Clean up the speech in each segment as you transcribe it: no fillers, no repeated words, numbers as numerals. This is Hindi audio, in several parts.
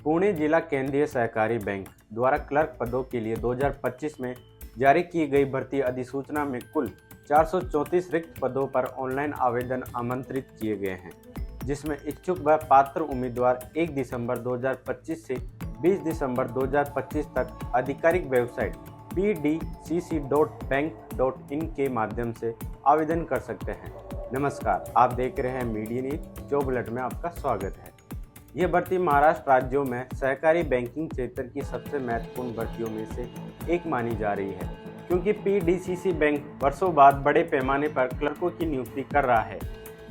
पुणे जिला केंद्रीय सहकारी बैंक द्वारा क्लर्क पदों के लिए 2025 में जारी की गई भर्ती अधिसूचना में कुल 434 रिक्त पदों पर ऑनलाइन आवेदन आमंत्रित किए गए हैं, जिसमें इच्छुक व पात्र उम्मीदवार 1 दिसंबर 2025 से 20 दिसंबर 2025 तक आधिकारिक वेबसाइट pdcc.bank.in के माध्यम से आवेदन कर सकते हैं। नमस्कार, आप देख रहे हैं मीडिया न्यूज। जो बुलेट में आपका स्वागत है। यह भर्ती महाराष्ट्र राज्यों में सहकारी बैंकिंग क्षेत्र की सबसे महत्वपूर्ण भर्तियों में से एक मानी जा रही है, क्योंकि पीडीसीसी बैंक वर्षों बाद बड़े पैमाने पर क्लर्कों की नियुक्ति कर रहा है।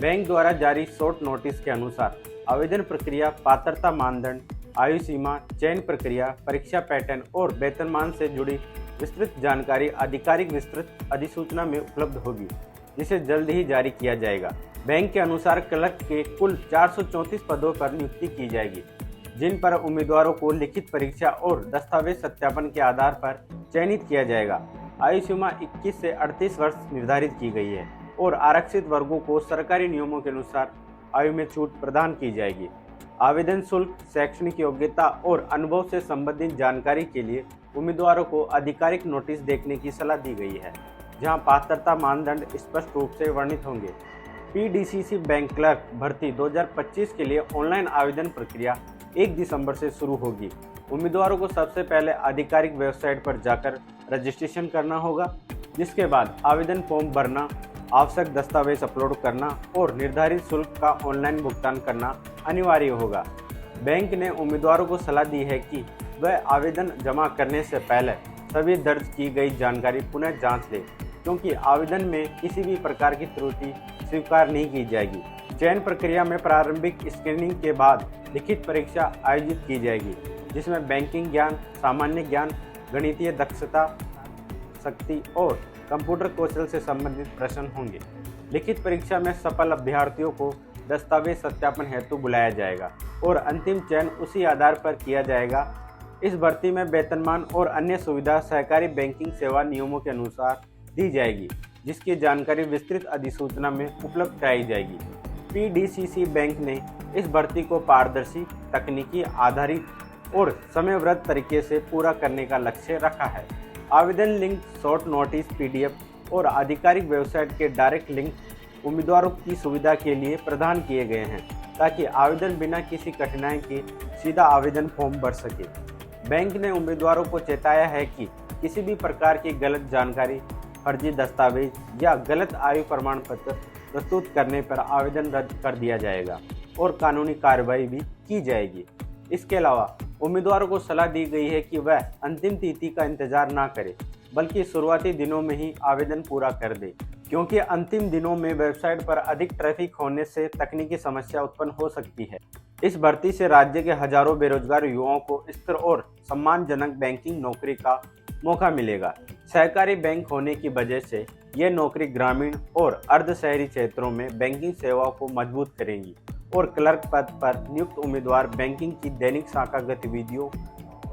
बैंक द्वारा जारी शॉर्ट नोटिस के अनुसार आवेदन प्रक्रिया, पात्रता मानदंड, आयु सीमा, चयन प्रक्रिया, परीक्षा पैटर्न और वेतनमान से जुड़ी विस्तृत जानकारी आधिकारिक विस्तृत अधिसूचना में उपलब्ध होगी, जिसे जल्द ही जारी किया जाएगा। बैंक के अनुसार क्लर्क के कुल 434 पदों पर नियुक्ति की जाएगी, जिन पर उम्मीदवारों को लिखित परीक्षा और दस्तावेज सत्यापन के आधार पर चयनित किया जाएगा। आयु सीमा 21 से 38 वर्ष निर्धारित की गई है और आरक्षित वर्गों को सरकारी नियमों के अनुसार आयु में छूट प्रदान की जाएगी। आवेदन शुल्क, शैक्षणिक योग्यता और अनुभव से संबंधित जानकारी के लिए उम्मीदवारों को आधिकारिक नोटिस देखने की सलाह दी गई है, जहां पात्रता मानदंड स्पष्ट रूप से वर्णित होंगे। पीडीसीसी बैंक क्लर्क भर्ती 2025 के लिए ऑनलाइन आवेदन प्रक्रिया 1 दिसंबर से शुरू होगी। उम्मीदवारों को सबसे पहले आधिकारिक वेबसाइट पर जाकर रजिस्ट्रेशन करना होगा, जिसके बाद आवेदन फॉर्म भरना, आवश्यक दस्तावेज अपलोड करना और निर्धारित शुल्क का ऑनलाइन भुगतान करना अनिवार्य होगा। बैंक ने उम्मीदवारों को सलाह दी है कि वह आवेदन जमा करने से पहले सभी दर्ज की गई जानकारी पुनः जांच लें, क्योंकि आवेदन में किसी भी प्रकार की त्रुटि स्वीकार नहीं की जाएगी। चयन प्रक्रिया में प्रारंभिक स्क्रीनिंग के बाद लिखित परीक्षा आयोजित की जाएगी, जिसमें बैंकिंग ज्ञान, सामान्य ज्ञान, गणितीय दक्षता, शक्ति और कंप्यूटर कौशल से संबंधित प्रश्न होंगे। लिखित परीक्षा में सफल अभ्यर्थियों को दस्तावेज सत्यापन हेतु बुलाया जाएगा और अंतिम चयन उसी आधार पर किया जाएगा। इस भर्ती में वेतनमान और अन्य सुविधा सहकारी बैंकिंग सेवा नियमों के अनुसार दी जाएगी, जिसकी जानकारी विस्तृत अधिसूचना में उपलब्ध कराई जाएगी। पीडीसीसी बैंक ने इस भर्ती को पारदर्शी, तकनीकी आधारित और समयबद्ध तरीके से पूरा करने का लक्ष्य रखा है। आवेदन लिंक, शॉर्ट नोटिस पीडीएफ और आधिकारिक वेबसाइट के डायरेक्ट लिंक उम्मीदवारों की सुविधा के लिए प्रदान किए गए हैं, ताकि आवेदन बिना किसी कठिनाई के सीधा आवेदन फॉर्म भर सके। बैंक ने उम्मीदवारों को चेताया है कि किसी भी प्रकार की गलत जानकारी, फर्जी दस्तावेज या गलत आयु प्रमाण पत्र प्रस्तुत करने पर आवेदन रद्द कर दिया जाएगा और कानूनी कार्रवाई भी की जाएगी। इसके अलावा उम्मीदवारों को सलाह दी गई है कि वह अंतिम तिथि का इंतजार न करें, बल्कि शुरुआती दिनों में ही आवेदन पूरा कर दे, क्योंकि अंतिम दिनों में वेबसाइट पर अधिक ट्रैफिक होने से तकनीकी समस्या उत्पन्न हो सकती है। इस भर्ती से राज्य के हजारों बेरोजगार युवाओं को स्थिर और सम्मानजनक बैंकिंग नौकरी का मौका मिलेगा। सहकारी बैंक होने की वजह से ये नौकरी ग्रामीण और अर्ध शहरी क्षेत्रों में बैंकिंग सेवाओं को मजबूत करेंगी और क्लर्क पद पर नियुक्त उम्मीदवार बैंकिंग की दैनिक शाखा गतिविधियों,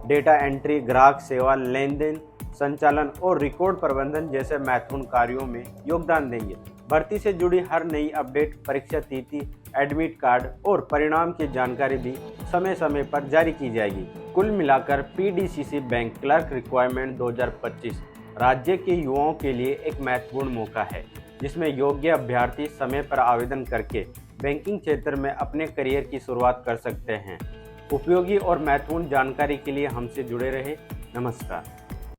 डेटा एंट्री, ग्राहक सेवा, लेन देन संचालन और रिकॉर्ड प्रबंधन जैसे महत्वपूर्ण कार्यों में योगदान देंगे। भर्ती से जुड़ी हर नई अपडेट, परीक्षा तिथि, एडमिट कार्ड और परिणाम की जानकारी भी समय समय पर जारी की जाएगी। कुल मिलाकर पीडीसीसी बैंक क्लर्क रिक्वायरमेंट 2025 राज्य के युवाओं के लिए एक महत्वपूर्ण मौका है, जिसमें योग्य अभ्यर्थी समय पर आवेदन करके बैंकिंग क्षेत्र में अपने करियर की शुरुआत कर सकते हैं। उपयोगी और महत्वपूर्ण जानकारी के लिए हमसे जुड़े रहे। नमस्कार।